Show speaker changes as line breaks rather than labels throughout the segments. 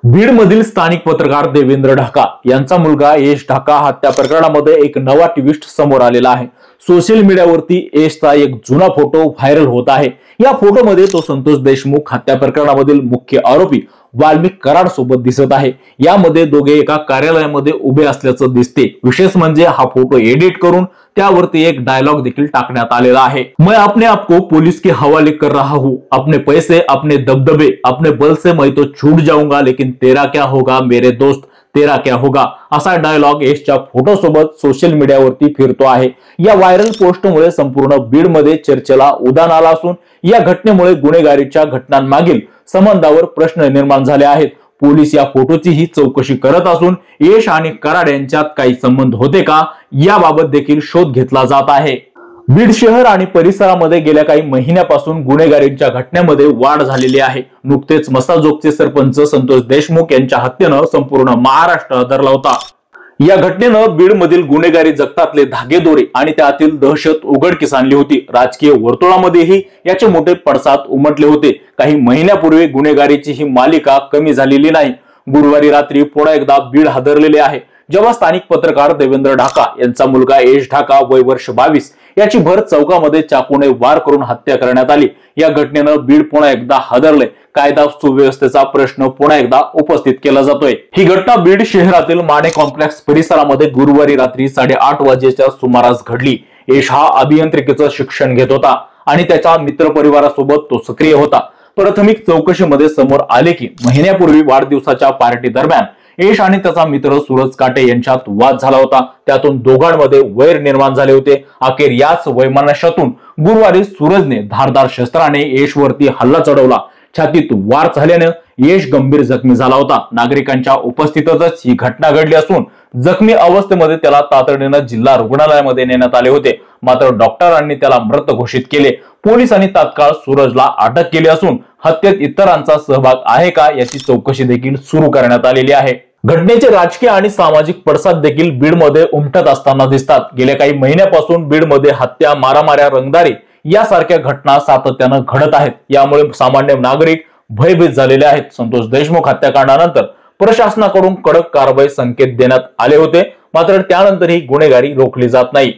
बीडमधील स्थानिक पत्रकार देवेंद्र ढाका यांचा मुलगा यश ढाका हत्या प्रकरणामध्ये एक नवा ट्विस्ट समोर आलेला आहे। सोशल मीडियावरती यशचा एक जुना फोटो व्हायरल होत आहे। या फोटोमध्ये तो संतोष देशमुख हत्या प्रकरणामधील मुख्य आरोपी वाल्मिक कराड सोबत दिसत आहे। यामध्ये दोघे एका कार्यालयामध्ये उभे असल्याचं दिसते। विशेष म्हणजे हा फोटो एडिट करून त्यावरती एक डायलॉग देखील टाकण्यात आलेला आहे। मैं अपने आप को पुलिस के हवाले कर रहा हूँ, अपने पैसे अपने दबदबे अपने बल से मैं तो छूट जाऊंगा, लेकिन तेरा क्या होगा मेरे दोस्त, तेरा क्या होगा, असा डायलॉग यशच्या फोटो सोबत सोशल मीडियावरती फिरतो आहे। या व्हायरल पोस्टमुळे संपूर्ण बीडमध्ये चर्चेला उधाण आला असून या घटनेमुळे गुन्हेगारीच्या घटनांमागील संबंधावर प्रश्न निर्माण झाले आहेत। पोलीस या फोटोची ही चौकशी करत असून यश आणि कराड यांच्यात काही संबंध होते का याबाबत देखील शोध घेतला जात आहे। बीड शहर आणि परिसरामध्ये गेल्या काही महिन्यापासून गुन्हेगारीच्या घटनेमध्ये वाढ झालेली आहे। नुकतेच मसाजोगचे सरपंच संतोष देशमुख यांच्या हत्येनं संपूर्ण महाराष्ट्र हादरला होता। या घटनेनं बीडमधील गुन्हेगारी जगतातले धागेदोरे आणि त्यातील दहशत उघडकीस आणली होती। राजकीय वर्तुळामध्येही याचे मोठे पडसाद उमटले होते। काही महिन्यापूर्वी गुन्हेगारीची ही मालिका कमी झालेली नाही। गुरुवारी रात्री पुन्हा एकदा बीड हादरलेले आहे, जेव्हा स्थानिक पत्रकार देवेंद्र ढाका यांचा मुलगा यश ढाका वय वर्ष 22 याची भर चौकामध्ये चाकूने वार करून हत्या करण्यात आली। या घटनेनं बीड पुन्हा एकदा हादरले। कायदा सुव्यवस्थेचा प्रश्न पुन्हा एकदा उपस्थित केला जातोय। ही घटना बीड शहरातील माने कॉम्प्लेक्स परिसरामध्ये गुरुवारी रात्री 8:30 वाजेच्या सुमारास घडली। यश हा अभियांत्रिकीचं शिक्षण घेत होता आणि त्याच्या मित्रपरिवारासोबत तो सक्रिय होता। प्राथमिक चौकशीमध्ये समोर आले की महिन्यापूर्वी वाढदिवसाच्या पार्टी दरम्यान यश आणि त्याचा मित्र सूरज काटे यांच्यात वाद झाला होता। त्यातून दोघांमध्ये वैर निर्माण झाले होते। अखेर याच वैमनस्यातून गुरुवारी सूरजने धारदार शस्त्राने यशवरती हल्ला चढवला। छातीत वार झाल्याने यश गंभीर जखमी झाला होता। नागरिकांच्या उपस्थितीतच ही घटना घडली असून जखमी अवस्थेमध्ये त्याला तातडीने जिल्हा रुग्णालयामध्ये नेण्यात आले होते, मात्र डॉक्टरांनी त्याला मृत घोषित केले। पोलिसांनी तात्काळ सूरजला अटक केली असून हत्येत इतरांचा सहभाग आहे का याची चौकशी देखील सुरू करण्यात आलेली आहे। घटनेचे राजकीय आणि सामाजिक पडसाद देखील बीडमध्ये उमटत असताना दिसतात। गेल्या काही महिन्यापासून बीडमध्ये हत्या, मारामाऱ्या, रंगदारी यासारख्या घटना सातत्याने घडत आहेत। यामुळे सामान्य नागरिक भयभीत झालेले आहेत। संतोष देशमुख हत्याकांडानंतर प्रशासनाकडून कडक कारवाई संकेत देण्यात आले होते, मात्र त्यानंतरही गुन्हेगारी रोखली जात नाही।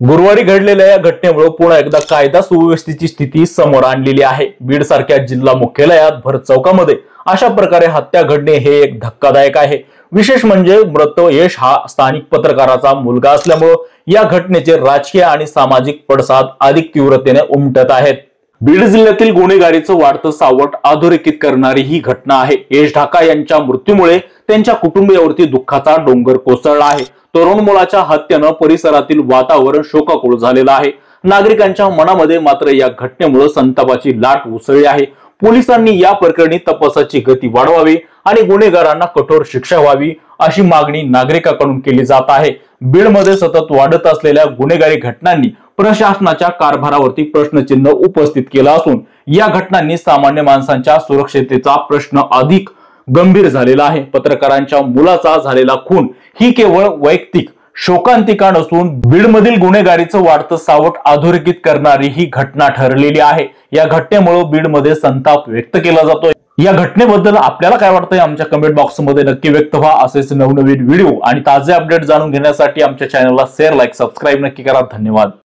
गुरुवारी घडलेल्या या घटनेमुळे पुन्हा एकदा कायदा सुव्यवस्थेची स्थिती समोर आणलेली आहे। बीड सारख्या जिल्हा मुख्यालयात भर चौकामध्ये अशा प्रकारे हत्या घडणे हे एक धक्कादायक आहे। विशेष म्हणजे मृत यश हा स्थानिक पत्रकाराचा मुलगा असल्यामुळे या घटनेचे राजकीय आणि सामाजिक पडसाद अधिक तीव्रतेने उमटत आहेत। बीड जिल्ह्यातील गुन्हेगारीचं वाढतं सावट अधोरेखित करणारी ही घटना आहे। यश ढाका यांच्या मृत्यूमुळे त्यांच्या कुटुंबियावरती दुःखाचा डोंगर कोसळला आहे। तरुण मुलाच्या हत्येनं परिसरातील वातावरण शोकाकुळ झालेलं आहे। नागरिकांच्या मनामध्ये मात्र या घटनेमुळे संतापाची लाट उसळली आहे। पोलिसांनी या प्रकरणी तपासाची गती वाढवावी आणि गुन्हेगारांना कठोर शिक्षा व्हावी अशी मागणी नागरिकांकडून केली जात आहे। बीडमध्ये सतत वाढत असलेल्या गुन्हेगारी घटनांनी प्रशासनाच्या कारभारावरती प्रश्नचिन्ह उपस्थित केलं असून या घटनांनी सामान्य माणसांच्या सुरक्षिततेचा प्रश्न अधिक गंभीर झालेला आहे। पत्रकारांच्या मुलाचा झालेला खून ही केवळ वैयक्तिक शोकांतिका नसून बीडमधील गुन्हेगारीचं वाढतं सावट अधोरेखित करणारी ही घटना ठरलेली आहे। या घटनेमुळे बीडमध्ये संताप व्यक्त केला जातोय। या घटनेबद्दल आपल्याला काय वाटतंय आमच्या कमेंट बॉक्समध्ये नक्की व्यक्त व्हा। असेच नवनवीन व्हिडिओ आणि ताजे अपडेट जाणून घेण्यासाठी आमच्या चॅनलला शेअर, लाईक, सबस्क्राईब नक्की करा। धन्यवाद।